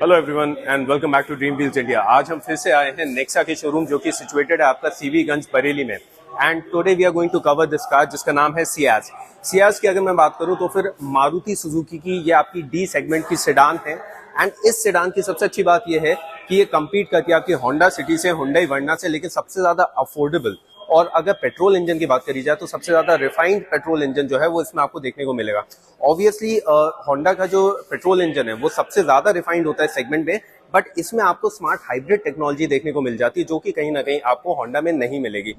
Hello everyone and welcome back to Dream Wheels India. आज हम फिर से आए हैं नेक्सा के शोरूम जो कि सिचुएटेड है आपका सीवीगंज बरेली में। And today we are going to cover this car जिसका नाम है सियाज। सियाज की अगर मैं बात करूं तो फिर मारुति सुजुकी की ये आपकी डी सेगमेंट की सेडान है। एंड इस सेडान की सबसे अच्छी बात यह है कि ये कम्पीट करती है आपकी होंडा सिटी से, हुंडई वर्ना से, लेकिन सबसे ज्यादा अफोर्डेबल। और अगर पेट्रोल इंजन की बात करी जाए तो सबसे ज्यादा रिफाइंड पेट्रोल इंजन जो है वो इसमें आपको देखने को मिलेगा। ऑब्वियसली होंडा का जो पेट्रोल इंजन है वो सबसे ज्यादा रिफाइंड होता है सेगमेंट में, बट इसमें आपको स्मार्ट हाइब्रिड टेक्नोलॉजी देखने को मिल जाती है जो कि कहीं ना कहीं आपको होंडा में नहीं मिलेगी।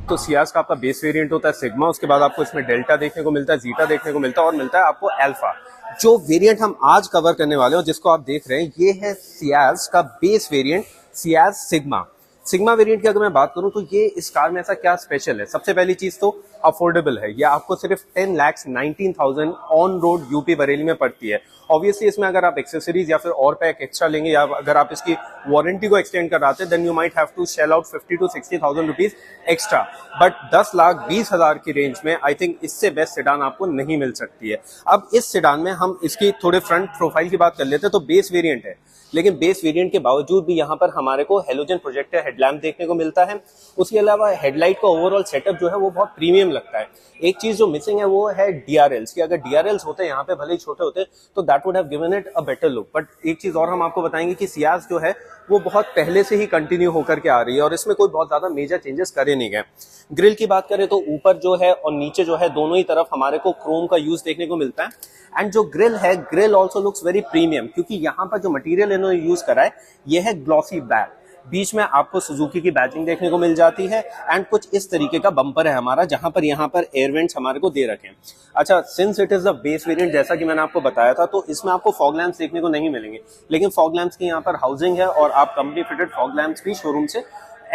तो सियाज का आपका बेस वेरिएंट होता है सिग्मा, उसके बाद आपको इसमें डेल्टा देखने को मिलता है, जीटा देखने को मिलता है और मिलता है आपको अल्फा। जो वेरिएंट हम आज कवर करने वाले हैं जिसको आप देख रहे हैं ये है सियाज का base variant Ciaz sigma. Sigma variant की अगर मैं बात करूं तो ये इस कार में ऐसा क्या स्पेशल है। सबसे पहली चीज तो अफोर्डेबल है। ये आपको सिर्फ 10,19,000 ऑन रोड यूपी बरेली में पड़ती है। ऑब्वियसली इसमें अगर आप एक्सेसरीज या फिर और पैक एक्स्ट्रा लेंगे या अगर आप इसकी वारंटी को एक्सटेंड कराते हैं then you might have to shell out 50 to 60,000 rupees extra. But 10,20,000 की रेंज में आई थिंक इससे बेस्ट सेडान आपको नहीं मिल सकती है। अब इस सेडान में हम इसकी थोड़े फ्रंट प्रोफाइल की बात कर लेते हैं तो बेस वेरिएंट है, लेकिन बेस वेरिएंट के बावजूद भी यहाँ पर हमारे को हेलोजन प्रोजेक्टर हेडलैम्प देखने को मिलता है। उसके अलावा हेडलाइट का ओवरऑल सेटअप जो है वो बहुत प्रीमियम लगता है। एक चीज जो मिसिंग है वो है डीआरएल्स की। अगर डीआरएल्स होते यहाँ पे भले ही छोटे होते तो that would have given it a better look. But एक चीज और हम आपको बताएंगे कि सियाज जो है वो बहुत पहले से ही कंटिन्यू होकर के आ रही है और इसमें कोई बहुत ज्यादा मेजर चेंजेस करे नहीं गए। ग्रिल की बात करें तो ऊपर जो है और नीचे जो है दोनों ही तरफ हमारे को क्रोम का यूज देखने को मिलता है। एंड जो ग्रिल है, grill also looks very premium क्योंकि यहाँ पर जो मटेरियल इन्होंने यूज करा है ये है ग्लॉसी ब्लैक। बीच में आपको सुजुकी की बैजिंग देखने को मिल जाती है एंड कुछ इस तरीके का बम्पर है हमारा जहां पर यहाँ पर एयर वेंट्स हमारे को दे रखे हैं। अच्छा, since it is the base variant जैसा कि मैंने आपको बताया था तो इसमें आपको फॉग लैंप्स देखने को नहीं मिलेंगे, लेकिन फॉग लैंप्स की यहाँ पर हाउसिंग है और आप कंपनी फिटेड फॉग लैंप्स भी शोरूम से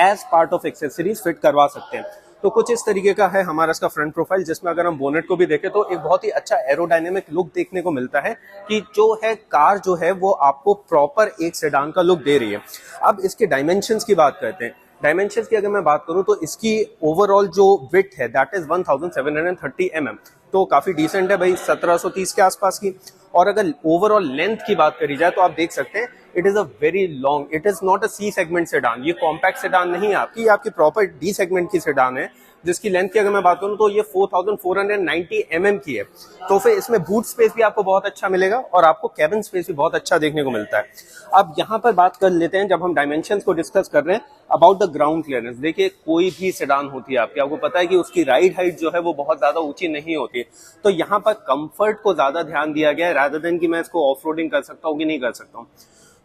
as part of accessories fit करवा सकते हैं। तो कुछ इस तरीके का है हमारा इसका फ्रंट प्रोफाइल जिसमें अगर हम बोनेट को भी देखें तो एक बहुत ही अच्छा एरोडायनेमिक लुक देखने को मिलता है कि जो है कार जो है वो आपको प्रॉपर एक सेडान का लुक दे रही है। अब इसके डायमेंशंस की बात करते हैं। डायमेंशंस की अगर मैं बात करूं तो इसकी ओवरऑल जो विड्थ है दैट इज 1730 mm, तो काफी डिसेंट है भाई, 1730 के आसपास की। और अगर ओवरऑल लेंथ की बात करी जाए तो आप देख सकते हैं it is a very long, it is not a C segment sedan. ये कॉम्पैक्ट सेडान नहीं है आपकी, ये आपकी प्रॉपर डी सेगमेंट की सेडान है जिसकी लेंथ की अगर मैं बात करूं तो ये 4490 mm की है। तो फिर इसमें बूट स्पेस भी आपको बहुत अच्छा मिलेगा और आपको कैबिन स्पेस भी बहुत अच्छा देखने को मिलता है। अब यहाँ पर बात कर लेते हैं, जब हम डायमेंशंस को डिस्कस कर रहे हैं अबाउट द ग्राउंड क्लियरेंस। देखिए कोई भी सेडान होती है आपकी, आपको पता है कि उसकी राइड हाइट जो है वो बहुत ज्यादा ऊंची नहीं होती, तो यहाँ पर कंफर्ट को ज्यादा ध्यान दिया गया है रादर देन कि मैं इसको ऑफ रोडिंग कर सकता हूँ कि नहीं कर सकता हूँ।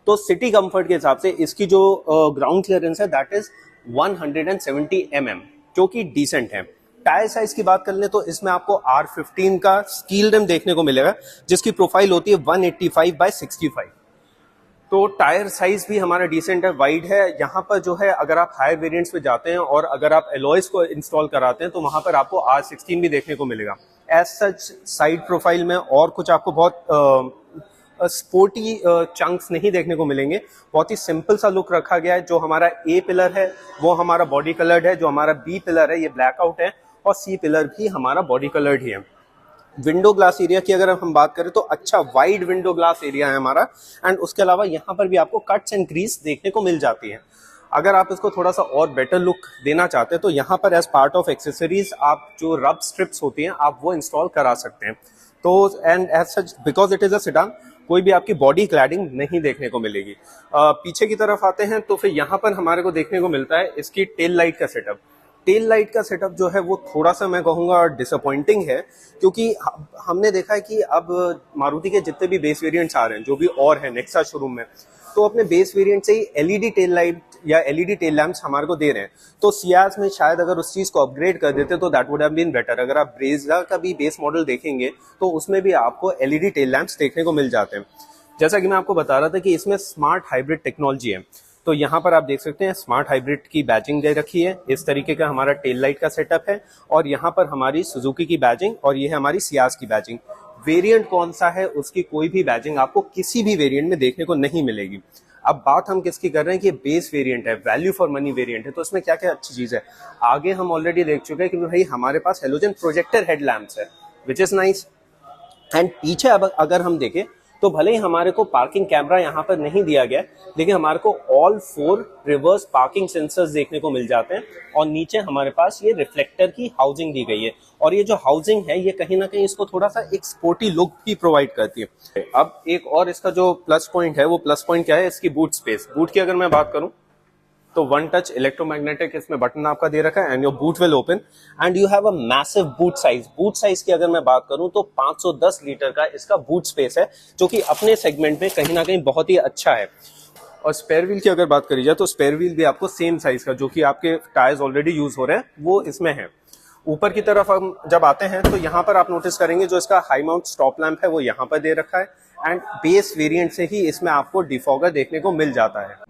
तो सिटी कंफर्ट के हिसाब से इसकी जो ग्राउंड क्लियरेंस है दैट इज 170 mm, जो कि डिसेंट है। टायर साइज की बात कर ले तो इसमें आपको R15 का स्टील रिम देखने को मिलेगा जिसकी प्रोफाइल होती है 185/65। तो टायर साइज भी हमारा डिसेंट है, वाइड है। यहाँ पर जो है अगर आप हायर वेरिएंट्स पे जाते हैं और अगर आप एलॉयज को इंस्टॉल कराते हैं तो वहां पर आपको R16 भी देखने को मिलेगा। एज सच साइड प्रोफाइल में और कुछ आपको बहुत स्पोर्टी चंक्स नहीं देखने को मिलेंगे। बहुत ही सिंपल सा लुक रखा गया है। जो हमारा ए पिलर है वो हमारा बॉडी कलर्ड है, जो हमारा बी पिलर है ये ब्लैकआउट है और सी पिलर भी हमारा बॉडी कलर्ड ही है। विंडो ग्लास एरिया की अगर हम बात करें तो अच्छा वाइड विंडो ग्लास एरिया है हमारा। एंड उसके अलावा यहाँ पर भी आपको कट्स एंड क्रीज देखने को मिल जाती है। अगर आप इसको थोड़ा सा और बेटर लुक देना चाहते हैं तो यहाँ पर एज पार्ट ऑफ एक्सेसरीज आप जो रब स्ट्रिप्स होती हैं आप वो इंस्टॉल करा सकते हैं। तो and as such because it is a sedan कोई भी आपकी बॉडी क्लैडिंग नहीं देखने को मिलेगी। पीछे की तरफ आते हैं तो फिर यहाँ पर हमारे को देखने को मिलता है इसकी टेल लाइट का सेटअप। टेल लाइट का सेटअप जो है वो थोड़ा सा मैं कहूँगा डिसअपॉइंटिंग है क्योंकि हमने देखा है कि अब मारुति के जितने भी बेस वेरिएंट्स आ रहे हैं जो भी और है नेक्सा शोरूम में, तो अपने बेस वेरिएंट से ही एलईडी टेल लाइट या एलईडी टेल लैंप्स हमारे को दे रहे हैं। तो सियाज में शायद अगर उस चीज को अपग्रेड कर देते तो that would have been better. अगर आप ब्रेजा का भी बेस मॉडल देखेंगे तो उसमें भी आपको एलईडी टेल लैंप्स देखने को मिल जाते हैं। जैसा कि मैं आपको बता रहा था कि इसमें स्मार्ट हाइब्रिड टेक्नोलॉजी है, तो यहाँ पर आप देख सकते हैं स्मार्ट हाइब्रिड की बैजिंग दे रखी है। इस तरीके का हमारा टेल लाइट का सेटअप है और यहाँ पर हमारी सुजुकी की बैजिंग और ये है हमारी सियाज की बैजिंग। वेरिएंट कौन सा है उसकी कोई भी बैजिंग आपको किसी भी वेरिएंट में देखने को नहीं मिलेगी। अब बात हम किसकी कर रहे हैं कि बेस वेरिएंट है, वैल्यू फॉर मनी वेरिएंट है, तो इसमें क्या क्या अच्छी चीज है। आगे हम ऑलरेडी देख चुके हैं कि भाई हमारे पास हेलोजन प्रोजेक्टर हेडलैम्प्स है विच इज नाइस। एंड पीछे अब अगर हम देखें तो भले ही हमारे को पार्किंग कैमरा यहाँ पर नहीं दिया गया, लेकिन हमारे को ऑल 4 रिवर्स पार्किंग सेंसर्स देखने को मिल जाते हैं और नीचे हमारे पास ये रिफ्लेक्टर की हाउसिंग दी गई है। और ये जो हाउसिंग है ये कहीं ना कहीं इसको थोड़ा सा एक स्पोर्टी लुक भी प्रोवाइड करती है। अब एक और इसका जो प्लस पॉइंट है, वो प्लस पॉइंट क्या है, इसकी बूट स्पेस। बूट की अगर मैं बात करूं तो 1 टच इलेक्ट्रोमैग्नेटिक इसमें बटन आपका दे रखा है and your boot will open and you have a massive boot size. Boot size की अगर मैं बात करूं तो 510 लीटर का इसका बूट स्पेस है, जो कि अपने सेगमेंट में कहीं ना कहीं बहुत ही अच्छा है। और स्पेयर व्हील की अगर बात करी जाए तो स्पेयर व्हील भी आपको सेम साइज का, जो कि आपके टायर्स ऑलरेडी यूज हो रहे हैं, वो इसमें है। ऊपर की तरफ हम जब आते हैं तो यहाँ पर आप नोटिस करेंगे जो इसका हाई माउंट स्टॉप लैंप है वो यहाँ पर दे रखा है एंड बेस वेरिएंट से ही इसमें आपको डिफॉगर देखने को मिल जाता है।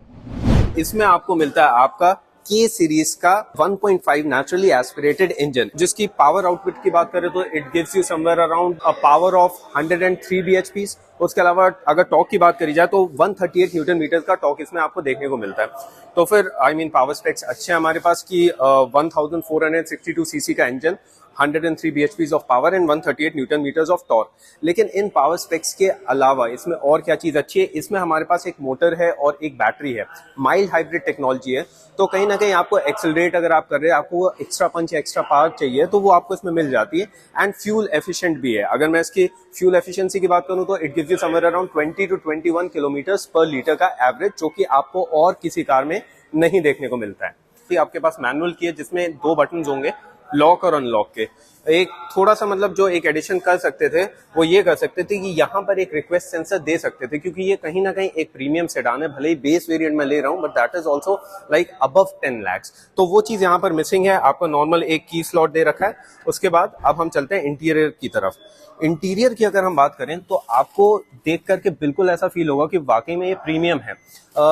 इसमें आपको मिलता है आपका के सीरीज का 1.5 नेचुरली एस्पिरेटेड इंजन, जिसकी पावर आउटपुट की बात करें तो it gives you somewhere around a power of 103 bhp। उसके अलावा अगर टॉर्क की बात करी जाए तो 138 न्यूटन मीटर का टॉर्क इसमें आपको देखने को मिलता है। तो फिर पावर स्पेक्स अच्छे हैं हमारे पास की 1462 सीसी का engine, 103 bhp of power and 138 newton metres of torque. लेकिन इन पावर स्पेक्स के अलावा इसमें और क्या चीज अच्छी है, इसमें हमारे पास एक मोटर है और एक बैटरी है, माइल्ड हाइब्रिड टेक्नोलॉजी है। तो कहीं ना कहीं आपको एक्सेलरेट अगर आप कर रहे हैं, आपको वो एक्स्ट्रा पंच एक्स्ट्रा पावर चाहिए तो वो आपको इसमें मिल जाती है एंड फ्यूल एफिशिएंट भी है। अगर मैं इसकी फ्यूल एफिशिएंसी की बात करूं तो it gives you somewhere around 20 to 21 kilometres पर लीटर का एवरेज, जो कि आपको और किसी कार में नहीं देखने को मिलता है। आपके पास मैनुअल की है जिसमें 2 बटन होंगे, लॉक और अनलॉक के। एक थोड़ा सा मतलब जो एक एडिशन कर सकते थे वो ये कर सकते थे कि यहाँ पर एक रिक्वेस्ट सेंसर दे सकते थे, क्योंकि ये कहीं ना कहीं एक प्रीमियम सेडान है, भले ही बेस वेरिएंट में ले रहा हूँ but that is also like above 10 lakhs। तो वो चीज यहाँ पर मिसिंग है। आपको नॉर्मल एक की स्लॉट दे रखा है। उसके बाद अब हम चलते हैं इंटीरियर की तरफ। इंटीरियर की अगर हम बात करें तो आपको देख करके बिल्कुल ऐसा फील होगा कि वाकई में ये प्रीमियम है।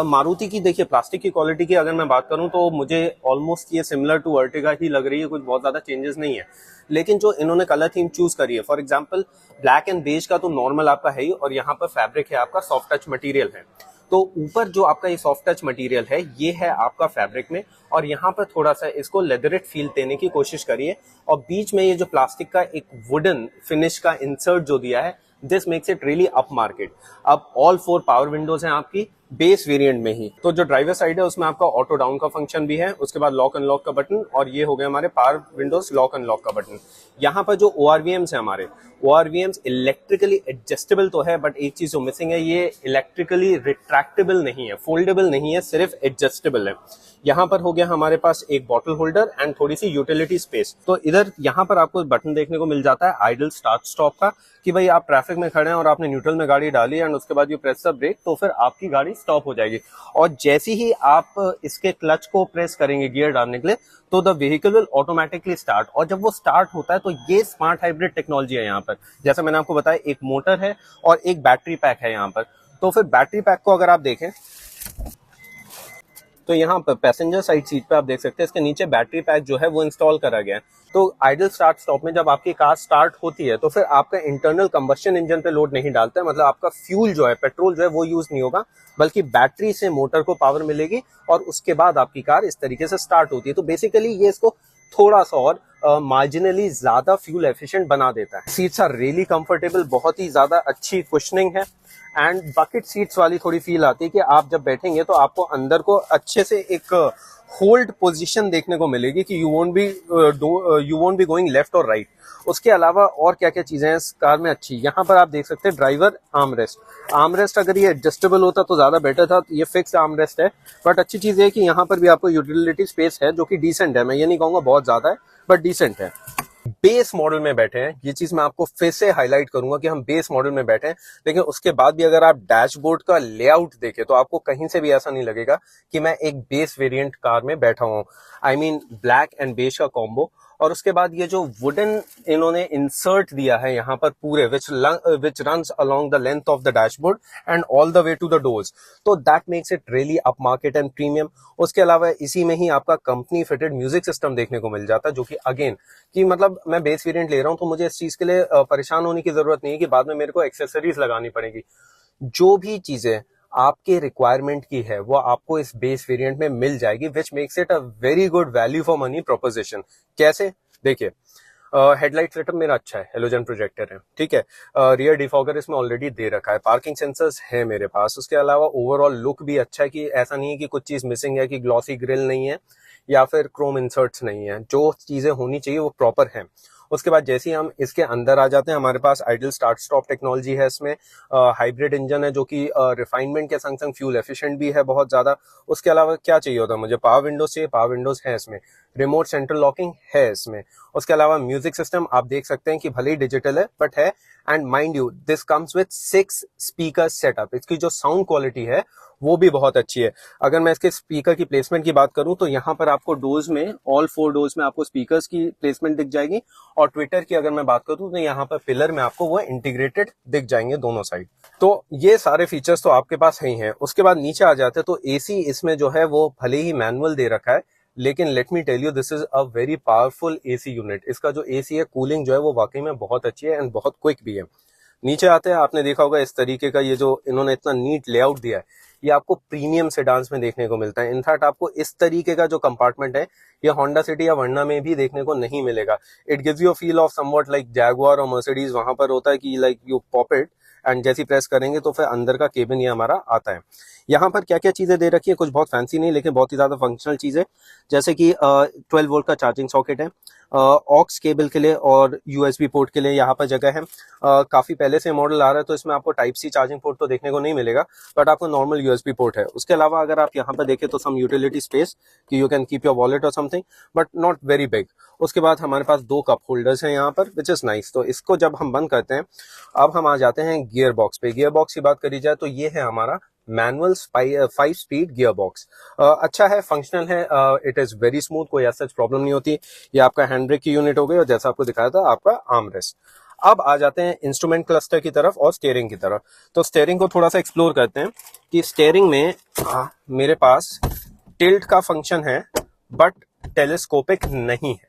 मारुति की देखिए प्लास्टिक की क्वालिटी की अगर मैं बात करूं तो मुझे ऑलमोस्ट ये सिमिलर टू अर्टिगा ही लग रही है, कुछ बहुत ज्यादा चेंजेस नहीं है। लेकिन जो इन्होंने कलर थीम चूज करी है, for example black and beige का तो नॉर्मल आपका है ही, और यहाँ पर फैब्रिक है आपका सॉफ्ट टच मटेरियल है। तो ऊपर जो आपका ये सॉफ्ट टच मटेरियल है ये है आपका फैब्रिक में, और यहाँ पर थोड़ा सा इसको लेदरेट फील देने की कोशिश करिए। और बीच में ये जो प्लास्टिक का एक वुडन फिनिश का इंसर्ट जो दिया है, this makes it really up market. अब ऑल 4 पावर विंडोज हैं आपकी बेस वेरिएंट में ही। तो जो ड्राइवर साइड है उसमें आपका ऑटो डाउन का फंक्शन भी है, उसके बाद लॉक अनलॉक का बटन, और ये हो गए हमारे पावर विंडोज लॉक अनलॉक का बटन। यहाँ पर जो ORVMs है हमारे, ORVMs इलेक्ट्रिकली एडजस्टेबल तो है, बट एक चीज जो मिसिंग है, ये इलेक्ट्रिकली रिट्रैक्टेबल नहीं है, फोल्डेबल नहीं है, सिर्फ एडजस्टेबल है। यहाँ पर हो गया हमारे पास एक बॉटल होल्डर एंड थोड़ी सी यूटिलिटी स्पेस। तो इधर यहाँ पर आपको बटन देखने को मिल जाता है आइडल स्टार्ट स्टॉप का, कि भाई आप ट्रैफिक में खड़े हैं और आपने न्यूट्रल में गाड़ी डाली एंड उसके बाद यू प्रेस द ब्रेक, तो फिर आपकी गाड़ी स्टॉप हो जाएगी। और जैसे ही आप इसके क्लच को प्रेस करेंगे गियर डालने के लिए, तो the vehicle will automatically start. और जब वो स्टार्ट होता है तो ये स्मार्ट हाइब्रिड टेक्नोलॉजी है यहाँ पर। जैसा मैंने आपको बताया, एक मोटर है और एक बैटरी पैक है यहाँ पर। तो फिर बैटरी पैक को अगर आप देखें तो यहाँ पर पैसेंजर साइड सीट पे आप देख सकते हैं इसके नीचे बैटरी पैक जो है वो इंस्टॉल करा गया है। तो आइडल स्टार्ट स्टॉप में जब आपकी कार स्टार्ट होती है तो फिर आपका इंटरनल कंबस्शन इंजन पे लोड नहीं डालता है, मतलब आपका फ्यूल जो है, पेट्रोल जो है वो यूज नहीं होगा, बल्कि बैटरी से मोटर को पावर मिलेगी और उसके बाद आपकी कार इस तरीके से स्टार्ट होती है। तो बेसिकली ये इसको थोड़ा सा और मार्जिनली ज्यादा फ्यूल एफिशिएंट बना देता है। सीट्स आर रियली कंफर्टेबल, बहुत ही ज्यादा अच्छी कुशनिंग है एंड बकेट सीट्स वाली थोड़ी फील आती है कि आप जब बैठेंगे तो आपको अंदर को अच्छे से एक होल्ड पोजीशन देखने को मिलेगी कि you won't be going left और राइट। उसके अलावा और क्या क्या चीजें हैं इस कार में अच्छी, यहाँ पर आप देख सकते हैं ड्राइवर आर्मरेस्ट अगर ये एडजस्टेबल होता तो ज्यादा बेटर था। ये फिक्स आर्मरेस्ट है, बट अच्छी चीज है कि यहाँ पर भी आपको यूटिलिटी स्पेस है जो कि डिसेंट है। मैं ये नहीं कहूंगा बहुत ज्यादा है, बट डिसेंट है। बेस मॉडल में बैठे हैं, ये चीज मैं आपको फिर से हाईलाइट करूंगा कि हम बेस मॉडल में बैठे हैं, लेकिन उसके बाद भी अगर आप डैशबोर्ड का लेआउट देखें तो आपको कहीं से भी ऐसा नहीं लगेगा कि मैं एक बेस वेरिएंट कार में बैठा हूं। I mean black and beige का कॉम्बो। और उसके बाद ये जो वुडन इन्होंने इंसर्ट दिया है यहाँ पर पूरे which runs along the length of the dashboard and all the way to the doors, तो that makes it really up market and premium. उसके अलावा इसी में ही आपका कंपनी फिटेड म्यूजिक सिस्टम देखने को मिल जाता है, जो कि अगेन कि मतलब मैं बेस वेरिएंट ले रहा हूँ तो मुझे इस चीज के लिए परेशान होने की जरूरत नहीं है कि बाद में मेरे को एक्सेसरीज लगानी पड़ेगी। जो भी चीजें आपके रिक्वायरमेंट की है वो आपको इस बेस वेरिएंट में मिल जाएगी, which makes it a very good value for money proposition. कैसे? देखिए, हेडलाइट सेटअप मेरा अच्छा है, हेलोजन प्रोजेक्टर है, ठीक है। रियर डिफॉगर इसमें ऑलरेडी दे रखा है, पार्किंग सेंसर्स है मेरे पास। उसके अलावा ओवरऑल लुक भी अच्छा है, कि ऐसा नहीं है कि कुछ चीज मिसिंग है, कि ग्लॉसी ग्रिल नहीं है या फिर क्रोम इंसर्ट्स नहीं है। जो चीजें होनी चाहिए वो प्रॉपर है। उसके बाद जैसे ही हम इसके अंदर आ जाते हैं, हमारे पास आइडल स्टार्ट स्टॉप टेक्नोलॉजी है इसमें। हाइब्रिड इंजन है जो कि रिफाइनमेंट के संग संग फ्यूल एफिशिएंट भी है बहुत ज्यादा। उसके अलावा क्या चाहिए होता है मुझे, पावर विंडोज चाहिए, पावर विंडोज है इसमें। रिमोट सेंट्रल लॉकिंग है इसमें। उसके अलावा म्यूजिक सिस्टम आप देख सकते हैं कि भले ही डिजिटल है बट है। And mind you this comes with 6 speaker setup. इसकी जो साउंड क्वालिटी है वो भी बहुत अच्छी है। अगर मैं इसके स्पीकर की प्लेसमेंट की बात करूं तो यहाँ पर आपको डोर्स में, ऑल 4 डोर्स में आपको स्पीकर्स की प्लेसमेंट दिख जाएगी। और ट्विटर की अगर मैं बात करूं तो यहाँ पर पिलर में आपको वो इंटीग्रेटेड दिख जाएंगे दोनों साइड। तो ये सारे फीचर्स तो आपके पास ही हैं। उसके बाद नीचे आ जाते हैं तो एसी इसमें जो है वो भले ही मैनुअल दे रखा है, लेकिन let me tell you this is a very powerful AC unit. इसका जो एसी है, कूलिंग जो है वो वाकई में बहुत अच्छी है एंड बहुत क्विक भी है। नीचे आते हैं, आपने देखा होगा इस तरीके का ये जो इन्होंने इतना नीट लेआउट दिया है, ये आपको प्रीमियम सेडान्स में देखने को मिलता है। इनफैक्ट आपको इस तरीके का जो कंपार्टमेंट है ये होंडा सिटी या वर्ना में भी देखने को नहीं मिलेगा। It gives you a feel of somewhat like Jaguar और मर्सिडीज। वहां पर होता है कि like you pop it and जैसी प्रेस करेंगे तो फिर अंदर का केबिन ये हमारा आता है। यहाँ पर क्या क्या चीजें दे रखी है, कुछ बहुत फैंसी नहीं लेकिन बहुत ही ज्यादा फंक्शनल चीजें, जैसे कि 12 वोल्ट का चार्जिंग सॉकेट है, ऑक्स केबल के लिए और यूएसबी पोर्ट के लिए यहाँ पर जगह है। काफी पहले से मॉडल आ रहा है तो इसमें आपको टाइप सी चार्जिंग पोर्ट तो देखने को नहीं मिलेगा, बट आपको नॉर्मल यूएसबी पोर्ट है। उसके अलावा अगर आप यहाँ पर देखें तो सम यूटिलिटी स्पेस कि you can keep your wallet और something, but not very big. उसके बाद हमारे पास 2 कप होल्डर्स हैं यहाँ पर, विच इज नाइस। तो इसको जब हम बंद करते हैं, अब हम आ जाते हैं गियर बॉक्स पे। गियर बॉक्स की बात करी जाए तो ये है हमारा मैनुअल 5 स्पीड गियर बॉक्स। अच्छा है, फंक्शनल है, इट इज वेरी स्मूथ, कोई ऐसा प्रॉब्लम नहीं होती। ये आपका हैंड ब्रेक की यूनिट हो गई और जैसा आपको दिखाया था आपका आर्म रेस्ट। अब आ जाते हैं इंस्ट्रूमेंट क्लस्टर की तरफ और स्टीयरिंग की तरफ। तो स्टीयरिंग को थोड़ा सा एक्सप्लोर करते हैं कि स्टीयरिंग में मेरे पास टिल्ट का फंक्शन है बट टेलीस्कोपिक नहीं है।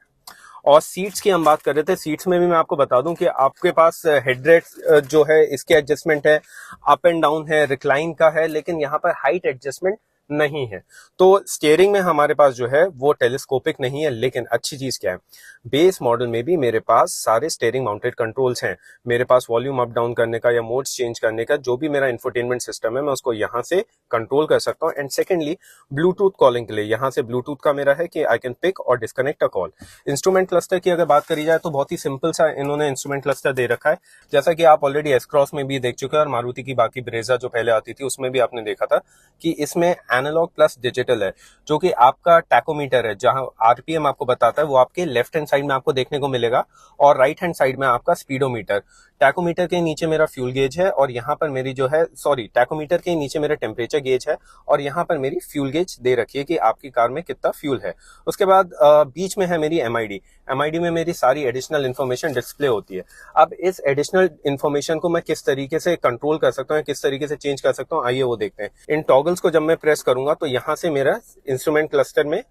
और सीट्स की हम बात कर रहे थे, सीट्स में भी मैं आपको बता दूं कि आपके पास हेडरेस्ट जो है इसके एडजस्टमेंट है, अप एंड डाउन है, रिक्लाइन का है, लेकिन यहाँ पर हाइट एडजस्टमेंट नहीं है। तो स्टीयरिंग में हमारे पास जो है वो टेलीस्कोपिक नहीं है, लेकिन अच्छी चीज क्या है, बेस मॉडल में भी मेरे पास सारे स्टीयरिंग माउंटेड कंट्रोल्स हैं। मेरे पास वॉल्यूम अप डाउन करने का या मोड्स चेंज करने का, जो भी मेरा इंफोटेनमेंट सिस्टम है मैं उसको यहाँ से कंट्रोल कर सकता हूँ। एंड सेकेंडली ब्लूटूथ कॉलिंग के लिए यहाँ से ब्लूटूथ का मेरा है कि आई कैन पिक और disconnect a call. Instrument cluster की अगर बात करी जाए तो बहुत ही सिंपल सा इन्होंने इंस्ट्रूमेंट क्लस्टर दे रखा है, जैसा कि आप ऑलरेडी एस क्रॉस में भी देख चुके हैं और मारुति की बाकी ब्रेजा जो पहले आती थी उसमें भी आपने देखा था कि इसमें एनालॉग प्लस डिजिटल है। जो कि आपका टैकोमीटर है, जहां आरपीएम आपको बताता है, वो आपके लेफ्ट हैंड साइड में आपको देखने को मिलेगा और राइट हैंड साइड में आपका स्पीडोमीटर। टैकोमीटर के नीचे मेरा फ्यूल गेज है और यहाँ पर मेरी जो है, सॉरी, टैकोमीटर के नीचे मेरा टेम्परेचर गेज है और यहाँ पर मेरी फ्यूल गेज दे रखी है कि आपकी कार में कितना फ्यूल है। उसके बाद बीच में है मेरी एमआईडी में मेरी सारी एडिशनल इन्फॉर्मेशन डिस्प्ले होती है। अब इस एडिशनल इन्फॉर्मेशन को मैं किस तरीके से कंट्रोल कर सकता हूँ, किस तरीके से चेंज कर सकता हूँ, आइए वो देखते हैं। इन टॉगल्स को जब मैं प्रेस करूंगा तो यहाँ से मेरा इंस्ट्रूमेंट क्लस्टर में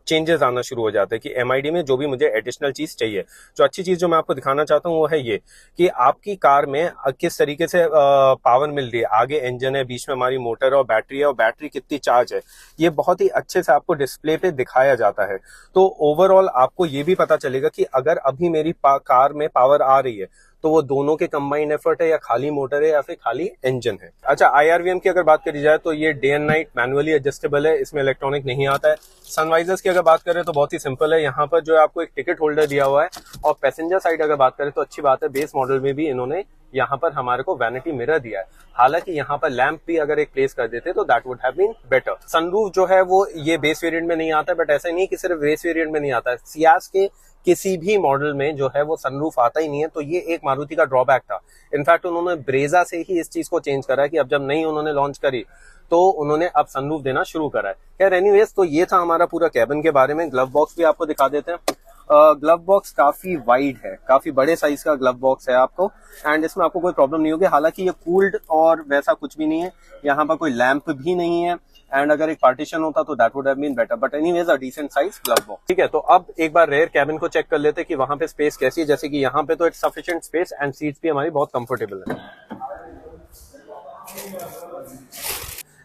चेंजेस आना शुरू हो जाते हैं कि एमआईडी में जो भी मुझे एडिशनल चीज चाहिए। जो अच्छी चीज जो मैं आपको दिखाना चाहता हूँ वो है ये कि आपकी कार में किस तरीके से पावर मिल रही है। आगे इंजन है, बीच में हमारी मोटर और बैटरी है, और बैटरी कितनी चार्ज है, ये बहुत ही अच्छे से आपको डिस्प्ले पे दिखाया जाता है। तो ओवरऑल आपको ये भी पता चलेगा कि अगर अभी मेरी कार में पावर आ रही है तो वो दोनों के कंबाइंड एफर्ट है या खाली मोटर है या फिर खाली इंजन है। अच्छा, आईआरवीएम की अगर बात करी जाए तो ये day and night manually adjustable है, इसमें इलेक्ट्रॉनिक नहीं आता है। सनवाइजर्स की अगर बात करें तो बहुत ही सिंपल है, यहाँ पर जो है आपको एक टिकट होल्डर दिया हुआ है। और पैसेंजर साइड अगर बात करें तो अच्छी बात है, बेस मॉडल में भी इन्होंने यहाँ पर हमारे को वैनिटी मिरर दिया है। हालांकि यहाँ पर लैंप भी अगर एक प्लेस कर देते तो that would have been better. Sunroof जो है वो ये बेस वेरिएंट में नहीं आता है, बट ऐसा नहीं कि सिर्फ बेस वेरिएंट में नहीं आता है, सियाज के किसी भी मॉडल में जो है वो सनरूफ आता ही नहीं है। तो ये एक मारुति का ड्रॉबैक था। इनफैक्ट उन्होंने ब्रेजा से ही इस चीज को चेंज करा है कि अब जब नई उन्होंने लॉन्च करी तो उन्होंने अब सनरूफ देना शुरू करा है। खैर एनीवेज, तो ये था हमारा पूरा कैबिन के बारे में। ग्लव बॉक्स भी आपको दिखा देते हैं। ग्लव बॉक्स काफी वाइड है, काफी बड़े साइज का ग्लव बॉक्स है आपको, एंड इसमें आपको कोई प्रॉब्लम नहीं होगी। हालांकि ये कूल्ड और वैसा कुछ भी नहीं है, यहाँ पर कोई लैंप भी नहीं है, एंड अगर एक पार्टीशन होता तो that would have been better, but anyways a decent size glove box. ठीक है, तो अब एक बार रेयर कैबिन को चेक कर लेते हैं कि वहां पे स्पेस कैसी है। जैसे कि यहाँ पे तो it's sufficient space and seats भी हमारी बहुत कंफर्टेबल है।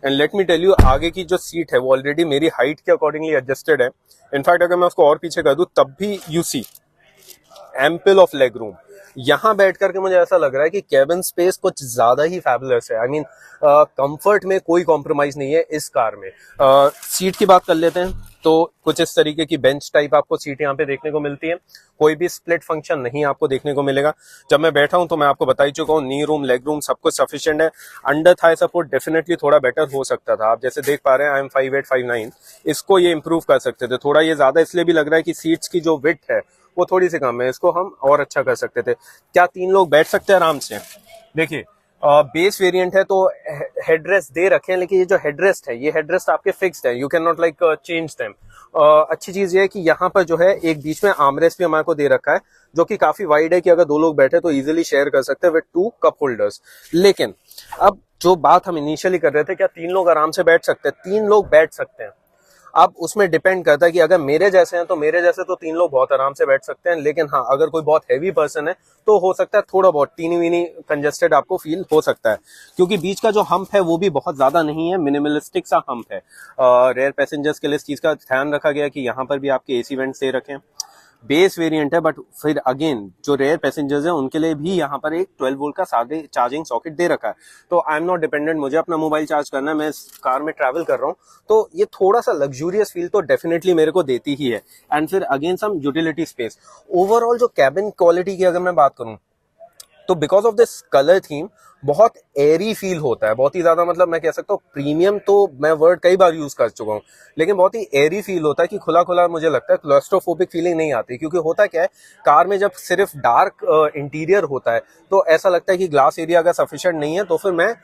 And let me tell you, आगे की जो सीट है वो ऑलरेडी मेरी हाइट के अकॉर्डिंगली एडजस्टेड है। इनफैक्ट अगर मैं उसको और पीछे कर दूं तब भी you see ample of leg room. यहाँ बैठ करके मुझे ऐसा लग रहा है कि केबिन स्पेस कुछ ज्यादा ही फैबुलस है। आई मीन कंफर्ट में कोई कॉम्प्रोमाइज नहीं है इस कार में। सीट की बात कर लेते हैं तो कुछ इस तरीके की बेंच टाइप आपको सीट यहाँ पे देखने को मिलती है। कोई भी स्प्लिट फंक्शन नहीं आपको देखने को मिलेगा। जब मैं बैठा हूं तो मैं आपको बता ही चुका हूँ, नी रूम, लेग रूम सब कुछ सफिशिएंट है। अंडर थाई सपोर्ट डेफिनेटली थोड़ा बेटर हो सकता था। आप जैसे देख पा रहे हैं, आई एम 5'8", 5'9", इसको ये इंप्रूव कर सकते थे। थोड़ा ये ज्यादा इसलिए भी लग रहा है कि सीट्स की जो विड्थ है वो थोड़ी सी कम है, इसको हम और अच्छा कर सकते थे। क्या 3 लोग बैठ सकते हैं आराम से? देखिए बेस वेरिएंट है तो हेडरेस्ट दे रखे हैं, लेकिन ये जो हेडरेस्ट है, ये हेडरेस्ट आपके फिक्स्ड है, you can not like change them. अच्छी चीज ये है कि यहाँ पर जो है एक बीच में आर्मरेस्ट भी हमारे को दे रखा है, जो कि काफी वाइड है कि अगर 2 लोग बैठे तो इजीली शेयर कर सकते हैं विद 2 कप होल्डर्स। लेकिन अब जो बात हम इनिशियली कर रहे थे, क्या 3 लोग आराम से बैठ सकते हैं? 3 लोग बैठ सकते हैं। अब उसमें डिपेंड करता है कि अगर मेरे जैसे हैं तो मेरे जैसे तो 3 लोग बहुत आराम से बैठ सकते हैं। लेकिन हाँ, अगर कोई बहुत हैवी पर्सन है तो हो सकता है थोड़ा बहुत टीनी वीनी कंजेस्टेड आपको फील हो सकता है, क्योंकि बीच का जो हम्प है वो भी बहुत ज्यादा नहीं है, मिनिमलिस्टिक सा हम्प है। रेयर पैसेंजर्स के लिए इस चीज का ध्यान रखा गया कि यहाँ पर भी आपके एसी वेंट्स दे रखे हैं। बेस वेरिएंट है, बट फिर अगेन जो रेयर पैसेंजर्स हैं उनके लिए भी यहाँ पर एक 12 वोल्ट का सादे चार्जिंग सॉकेट दे रखा है। तो आई एम नॉट डिपेंडेंट, मुझे अपना मोबाइल चार्ज करना है, मैं इस कार में ट्रैवल कर रहा हूँ, तो ये थोड़ा सा लग्जूरियस फील तो डेफिनेटली मेरे को देती ही है। एंड फिर again some utility space. Overall जो कैबिन क्वालिटी की अगर मैं बात करूँ तो because of this colour theme बहुत एरी फील होता है, बहुत ही ज्यादा, मतलब मैं कह सकता हूँ प्रीमियम तो मैं वर्ड कई बार यूज कर चुका हूँ, लेकिन बहुत ही एरी फील होता है कि खुला खुला, मुझे लगता है क्लॉस्ट्रोफोबिक फीलिंग नहीं आती। क्योंकि होता क्या है, कार में जब सिर्फ डार्क इंटीरियर होता है तो ऐसा लगता है कि ग्लास एरिया अगर सफिशिएंट नहीं है तो फिर मैं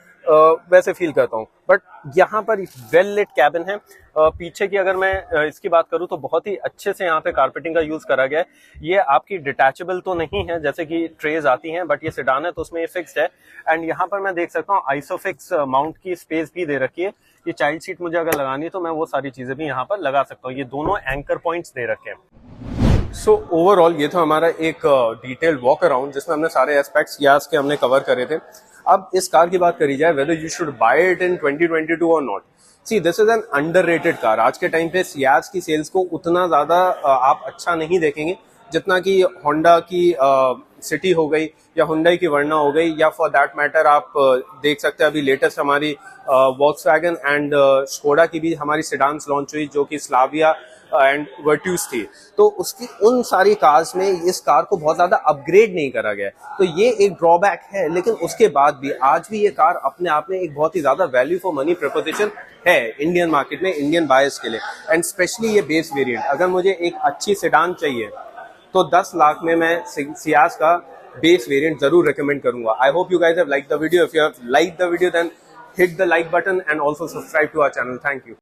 वैसे फील करता हूँ। बट यहाँ पर वेल लिट कैबिन है। पीछे की अगर मैं इसकी बात करूँ तो बहुत ही अच्छे से यहाँ पे कारपेटिंग का यूज करा गया है। ये आपकी डिटैचेबल तो नहीं है जैसे कि ट्रेज आती हैं, बट ये सेडान है तो उसमें ये फिक्स्ड है। एंड यहाँ पर मैं देख सकता हूँ आइसोफिक्स माउंट की स्पेस भी दे रखी है। ये चाइल्ड सीट मुझे अगर लगानी है तो मैं वो सारी चीजें भी यहाँ पर लगा सकता हूँ। ये दोनों एंकर पॉइंट्स दे रखे हैं। सो ओवरऑल ये था हमारा एक डिटेल्ड वॉक अराउंड, जिसमें हमने सारे एस्पेक्ट्स सियाज के हमने कवर करे थे। अब इस कार की बात करी जाए, whether you should buy it in 2022 और not. See this is an underrated car. आज के टाइम पे सियाज की सेल्स को उतना ज्यादा आप अच्छा नहीं देखेंगे जितना कि होंडा की सिटी हो गई या हुंडई की वर्ना हो गई, या फॉर दैट मैटर आप देख सकते हैं अभी लेटेस्ट हमारी वॉक्सवैगन एंड स्कोडा की भी हमारी सेडान्स लॉन्च हुई, जो कि स्लाविया एंड वर्ट्यूज थी। तो उसकी उन सारी कार्स में इस कार को बहुत ज्यादा अपग्रेड नहीं करा गया, तो ये एक ड्रॉबैक है। लेकिन उसके बाद भी आज भी ये कार अपने आप में एक बहुत ही ज्यादा वैल्यू फॉर मनी प्रपोजिशन है इंडियन मार्केट में, इंडियन बायर्स के लिए। एंड स्पेशली ये बेस वेरिएंट, अगर मुझे एक अच्छी सेडान चाहिए तो 10 लाख में मैं सियाज का बेस वेरिएंट जरूर रेकमेंड करूंगा। I hope you guys have like the video. If you have like the video then hit the like button and also subscribe to our channel. Thank you.